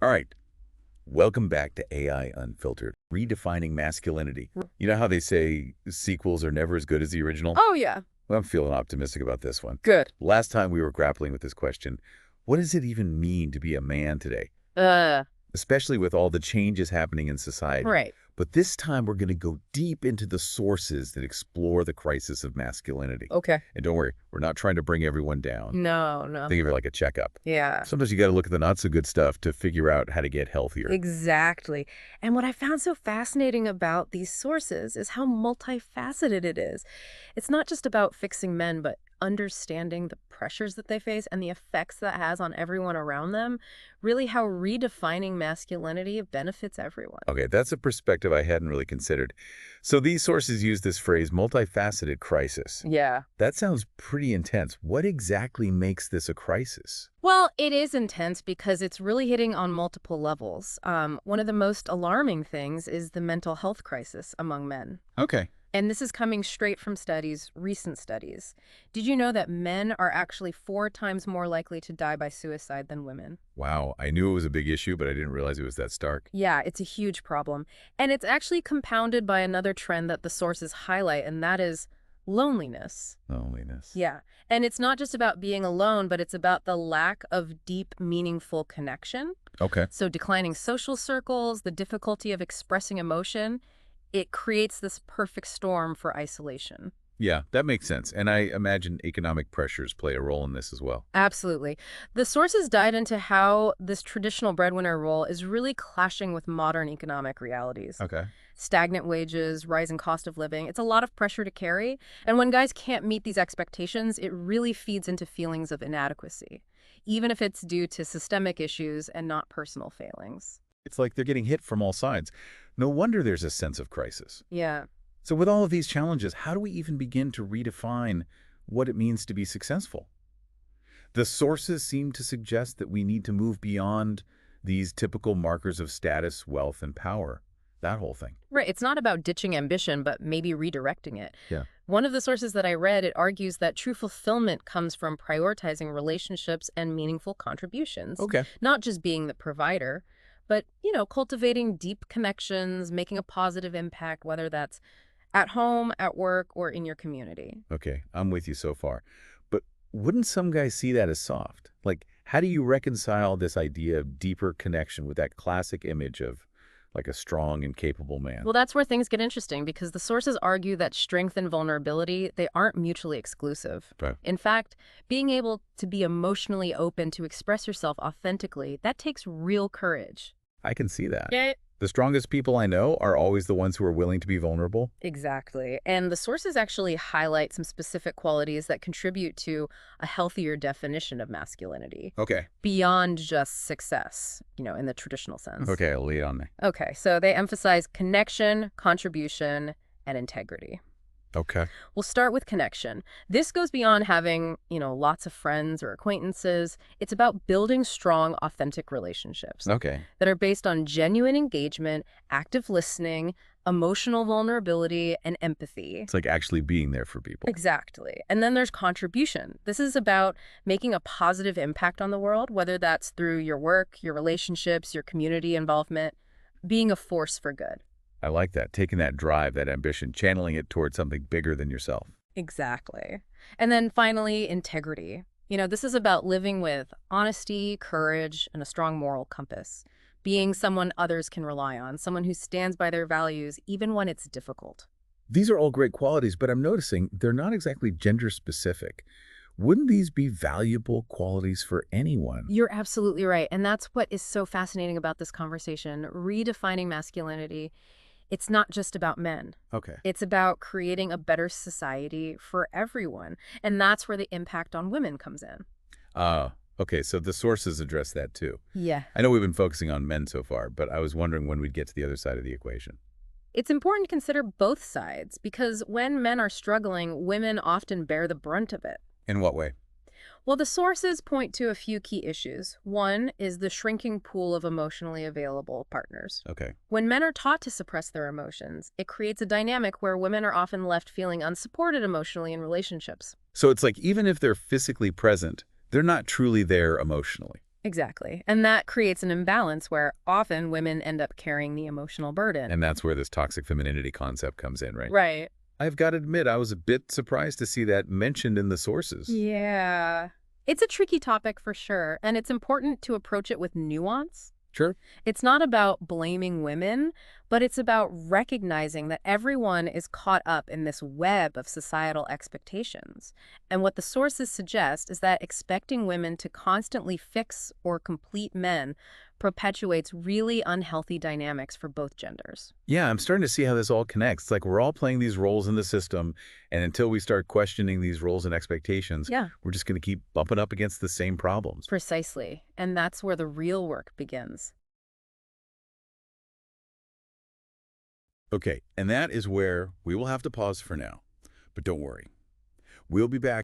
All right. Welcome back to AI Unfiltered, redefining masculinity. You know how they say sequels are never as good as the original? Oh, yeah. Well, I'm feeling optimistic about this one. Good. Last time we were grappling with this question, what does it even mean to be a man today? Uh, Especially with all the changes happening in society. right. But this time we're going to go deep into the sources that explore the crisis of masculinity. Okay. And don't worry, we're not trying to bring everyone down. No, no. Think of it like a checkup. Yeah, Sometimes you got to look at the not so good stuff to figure out how to get healthier. exactly. And what I found so fascinating about these sources is how multifaceted it is. It's not just about fixing men, but understanding the pressures that they face and the effects that has on everyone around them. Really how redefining masculinity benefits everyone. Okay, that's a perspective I hadn't really considered. So these sources use this phrase, multifaceted crisis. Yeah. That sounds pretty intense. What exactly makes this a crisis? Well, it is intense because it's really hitting on multiple levels. One of the most alarming things is the mental health crisis among men. Okay. And this is coming straight from recent studies. Did you know that men are actually 4 times more likely to die by suicide than women? Wow, I knew it was a big issue, but I didn't realize it was that stark. Yeah, it's a huge problem. And it's actually compounded by another trend that the sources highlight, and that is loneliness. Loneliness. Yeah. And it's not just about being alone, but it's about the lack of deep, meaningful connection. Okay. So declining social circles, the difficulty of expressing emotion, it creates this perfect storm for isolation. Yeah, that makes sense. And I imagine economic pressures play a role in this as well. Absolutely. The sources dive into how this traditional breadwinner role is really clashing with modern economic realities. Okay. Stagnant wages, rising cost of living, it's a lot of pressure to carry. And when guys can't meet these expectations, it really feeds into feelings of inadequacy, even if it's due to systemic issues and not personal failings. It's like they're getting hit from all sides. No wonder there's a sense of crisis. Yeah. So with all of these challenges, how do we even begin to redefine what it means to be successful? The sources seem to suggest that we need to move beyond these typical markers of status, wealth, and power. That whole thing. Right. It's not about ditching ambition, but maybe redirecting it. Yeah. One of the sources that I read, it argues that true fulfillment comes from prioritizing relationships and meaningful contributions. Okay. Not just being the provider, but, cultivating deep connections, making a positive impact, whether that's at home, at work, or in your community. Okay, I'm with you so far. But wouldn't some guys see that as soft? Like, how do you reconcile this idea of deeper connection with that classic image of like a strong and capable man? Well, that's where things get interesting because the sources argue that strength and vulnerability, they aren't mutually exclusive. Right. In fact, being able to be emotionally open to express yourself authentically, that takes real courage. I can see that. Yeah. The strongest people I know are always the ones who are willing to be vulnerable. Exactly. And the sources actually highlight some specific qualities that contribute to a healthier definition of masculinity Okay. beyond just success, in the traditional sense. Okay, I'll lead on me. Okay, so they emphasize connection, contribution, and integrity. Okay. We'll start with connection. This goes beyond having, lots of friends or acquaintances. It's about building strong, authentic relationships Okay. that are based on genuine engagement, active listening, emotional vulnerability, and empathy. It's like actually being there for people. Exactly. And then there's contribution. This is about making a positive impact on the world, whether that's through your work, your relationships, your community involvement, being a force for good. I like that. Taking that drive, that ambition, channeling it towards something bigger than yourself. Exactly. And then finally, integrity. This is about living with honesty, courage, and a strong moral compass. Being someone others can rely on, someone who stands by their values even when it's difficult. These are all great qualities, but I'm noticing they're not exactly gender specific. Wouldn't these be valuable qualities for anyone? You're absolutely right. And that's what is so fascinating about this conversation. Redefining masculinity. It's not just about men. Okay. It's about creating a better society for everyone. And that's where the impact on women comes in. Okay, so the sources address that too. Yeah. I know we've been focusing on men so far, but I was wondering when we'd get to the other side of the equation. It's important to consider both sides because when men are struggling, women often bear the brunt of it. In what way? Well, the sources point to a few key issues. One is the shrinking pool of emotionally available partners. Okay. When men are taught to suppress their emotions, it creates a dynamic where women are often left feeling unsupported emotionally in relationships. So it's like even if they're physically present, they're not truly there emotionally. Exactly. And that creates an imbalance where often women end up carrying the emotional burden. And that's where this toxic femininity concept comes in, right? Right. I've got to admit, I was a bit surprised to see that mentioned in the sources. Yeah. It's a tricky topic for sure, and it's important to approach it with nuance. Sure. It's not about blaming women, but it's about recognizing that everyone is caught up in this web of societal expectations. And what the sources suggest is that expecting women to constantly fix or complete men perpetuates really unhealthy dynamics for both genders. Yeah, I'm starting to see how this all connects. It's like we're all playing these roles in the system, and until we start questioning these roles and expectations, Yeah, we're just going to keep bumping up against the same problems. precisely. And that's where the real work begins. Okay, and that is where we will have to pause for now. But don't worry, we'll be back.